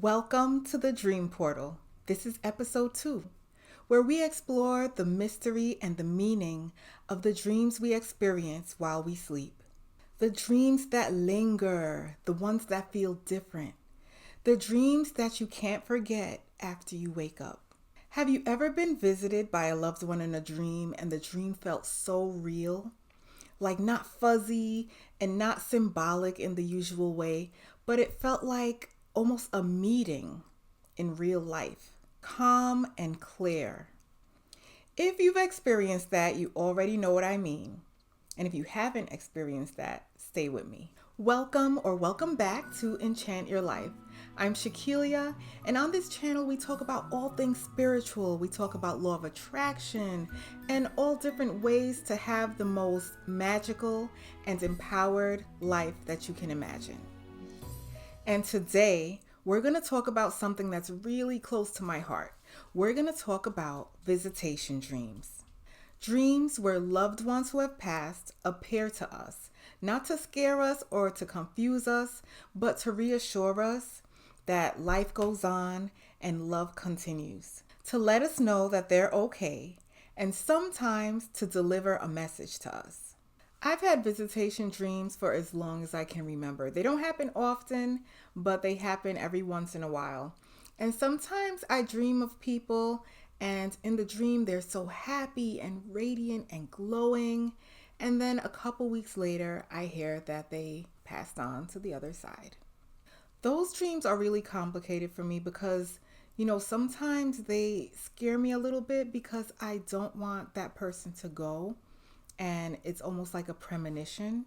Welcome to the Dream Portal. This is episode 2, where we explore the mystery and the meaning of the dreams we experience while we sleep. The dreams that linger, the ones that feel different, the dreams that you can't forget after you wake up. Have you ever been visited by a loved one in a dream and the dream felt so real? Like not fuzzy and not symbolic in the usual way, but it felt like almost a meeting in real life, calm and clear. If you've experienced that, you already know what I mean. And if you haven't experienced that, stay with me. Welcome back to Enchant Your Life. I'm Shakilia, and on this channel we talk about all things spiritual. We talk about law of attraction and all different ways to have the most magical and empowered life that you can imagine. And today we're going to talk about something that's really close to my heart. We're going to talk about visitation dreams. Dreams where loved ones who have passed appear to us, not to scare us or to confuse us, but to reassure us that life goes on and love continues, to let us know that they're okay, and sometimes to deliver a message to us. I've had visitation dreams for as long as I can remember. They don't happen often, but they happen every once in a while. And sometimes I dream of people, and in the dream they're so happy and radiant and glowing. And then a couple weeks later, I hear that they passed on to the other side. Those dreams are really complicated for me because, sometimes they scare me a little bit because I don't want that person to go. And it's almost like a premonition.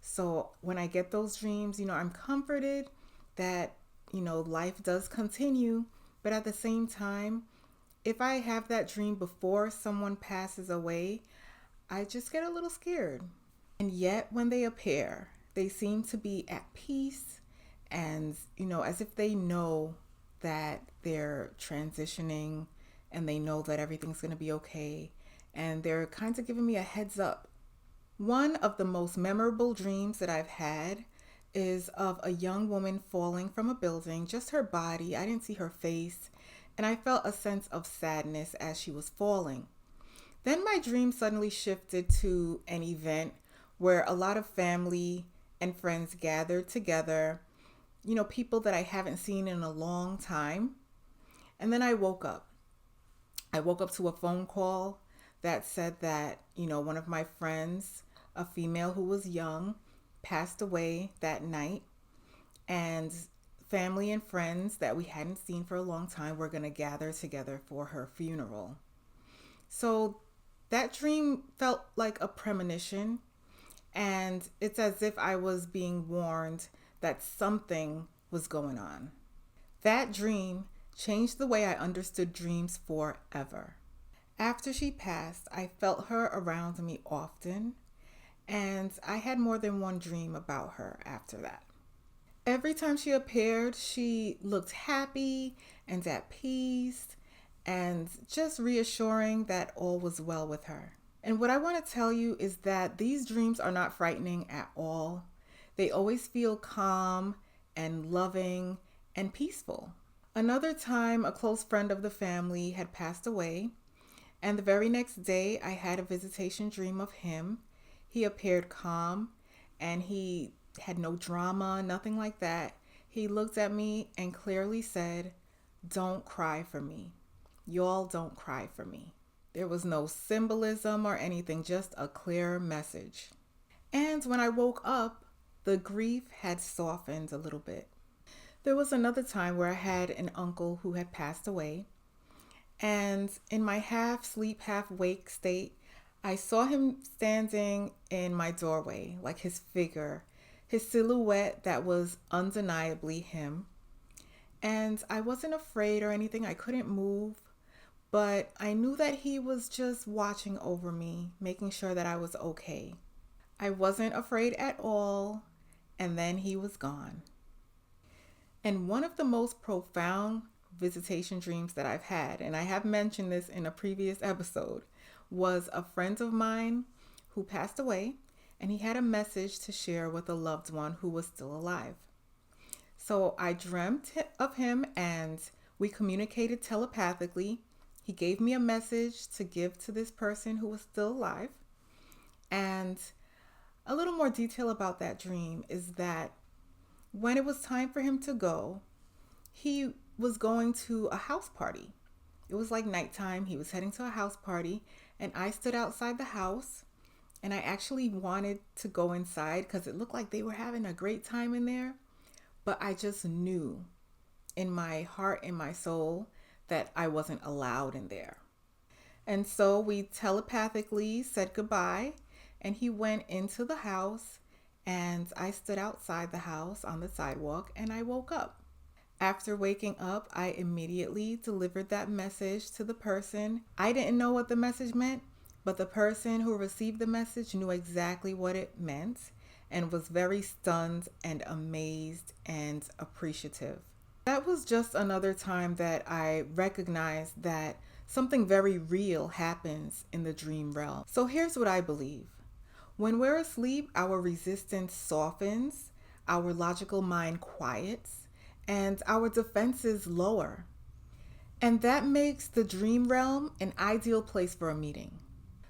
So when I get those dreams, I'm comforted that, life does continue. But at the same time, if I have that dream before someone passes away, I just get a little scared. And yet when they appear, they seem to be at peace and, as if they know that they're transitioning and they know that everything's going to be okay. And they're kind of giving me a heads up. One of the most memorable dreams that I've had is of a young woman falling from a building, just her body. I didn't see her face, and I felt a sense of sadness as she was falling. Then my dream suddenly shifted to an event where a lot of family and friends gathered together, people that I haven't seen in a long time. And then I woke up. I woke up to a phone call that said that, one of my friends, a female who was young, passed away that night. And family and friends that we hadn't seen for a long time were going to gather together for her funeral. So that dream felt like a premonition. And it's as if I was being warned that something was going on. That dream changed the way I understood dreams forever. After she passed, I felt her around me often, and I had more than one dream about her after that. Every time she appeared, she looked happy and at peace and just reassuring that all was well with her. And what I want to tell you is that these dreams are not frightening at all. They always feel calm and loving and peaceful. Another time, a close friend of the family had passed away. And the very next day, I had a visitation dream of him. He appeared calm and he had no drama, nothing like that. He looked at me and clearly said, "Don't cry for me. Y'all don't cry for me." There was no symbolism or anything, just a clear message. And when I woke up, the grief had softened a little bit. There was another time where I had an uncle who had passed away. And in my half sleep, half wake state, I saw him standing in my doorway, like his figure, his silhouette that was undeniably him. And I wasn't afraid or anything. I couldn't move, but I knew that he was just watching over me, making sure that I was okay. I wasn't afraid at all, and then he was gone. And one of the most profound visitation dreams that I've had, and I have mentioned this in a previous episode, was a friend of mine who passed away, and he had a message to share with a loved one who was still alive. So I dreamt of him and we communicated telepathically. He gave me a message to give to this person who was still alive. And a little more detail about that dream is that when it was time for him to go, he was going to a house party. It was like nighttime. He was heading to a house party, and I stood outside the house. And I actually wanted to go inside because it looked like they were having a great time in there. But I just knew in my heart and my soul that I wasn't allowed in there. And so we telepathically said goodbye, and he went into the house, and I stood outside the house on the sidewalk, and I woke up. After waking up, I immediately delivered that message to the person. I didn't know what the message meant, but the person who received the message knew exactly what it meant and was very stunned and amazed and appreciative. That was just another time that I recognized that something very real happens in the dream realm. So here's what I believe. When we're asleep, our resistance softens, our logical mind quiets, and our defenses lower. And that makes the dream realm an ideal place for a meeting.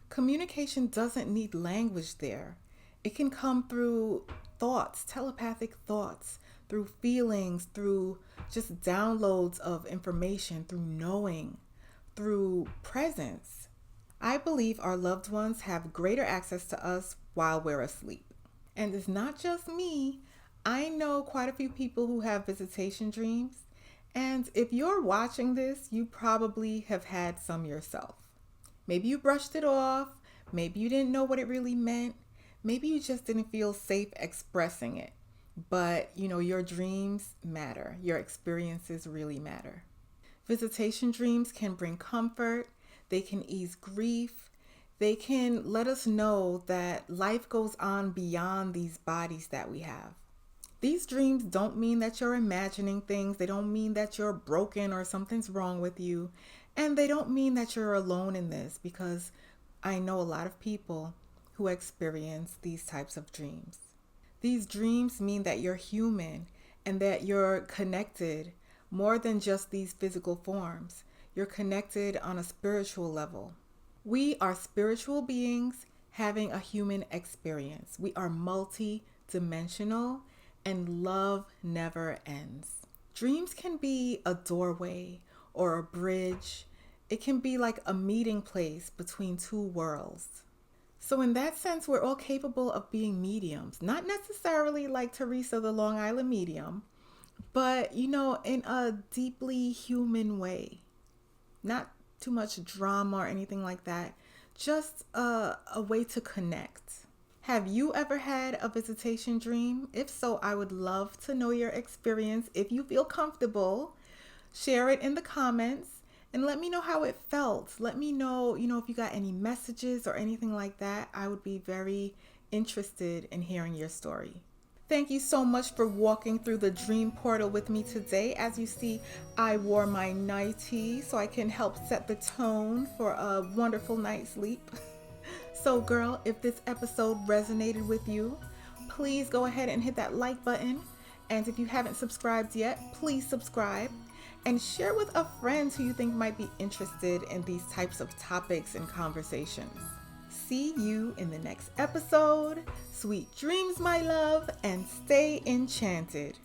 Communication doesn't need language there. It can come through thoughts, telepathic thoughts, through feelings, through just downloads of information, through knowing, through presence. I believe our loved ones have greater access to us while we're asleep. And it's not just me. I know quite a few people who have visitation dreams. And if you're watching this, you probably have had some yourself. Maybe you brushed it off. Maybe you didn't know what it really meant. Maybe you just didn't feel safe expressing it. But, your dreams matter. Your experiences really matter. Visitation dreams can bring comfort. They can ease grief. They can let us know that life goes on beyond these bodies that we have. These dreams don't mean that you're imagining things. They don't mean that you're broken or something's wrong with you. And they don't mean that you're alone in this, because I know a lot of people who experience these types of dreams. These dreams mean that you're human and that you're connected more than just these physical forms. You're connected on a spiritual level. We are spiritual beings having a human experience. We are multi-dimensional, and love never ends. Dreams can be a doorway or a bridge. It can be like a meeting place between two worlds. So in that sense, we're all capable of being mediums. Not necessarily like Teresa, the Long Island medium, but, in a deeply human way. Not too much drama or anything like that. Just a way to connect. Have you ever had a visitation dream? If so, I would love to know your experience. If you feel comfortable, share it in the comments and let me know how it felt. Let me know, if you got any messages or anything like that. I would be very interested in hearing your story. Thank you so much for walking through the dream portal with me today. As you see, I wore my nightie so I can help set the tone for a wonderful night's sleep. So girl, if this episode resonated with you, please go ahead and hit that like button. And if you haven't subscribed yet, please subscribe and share with a friend who you think might be interested in these types of topics and conversations. See you in the next episode. Sweet dreams, my love, and stay enchanted.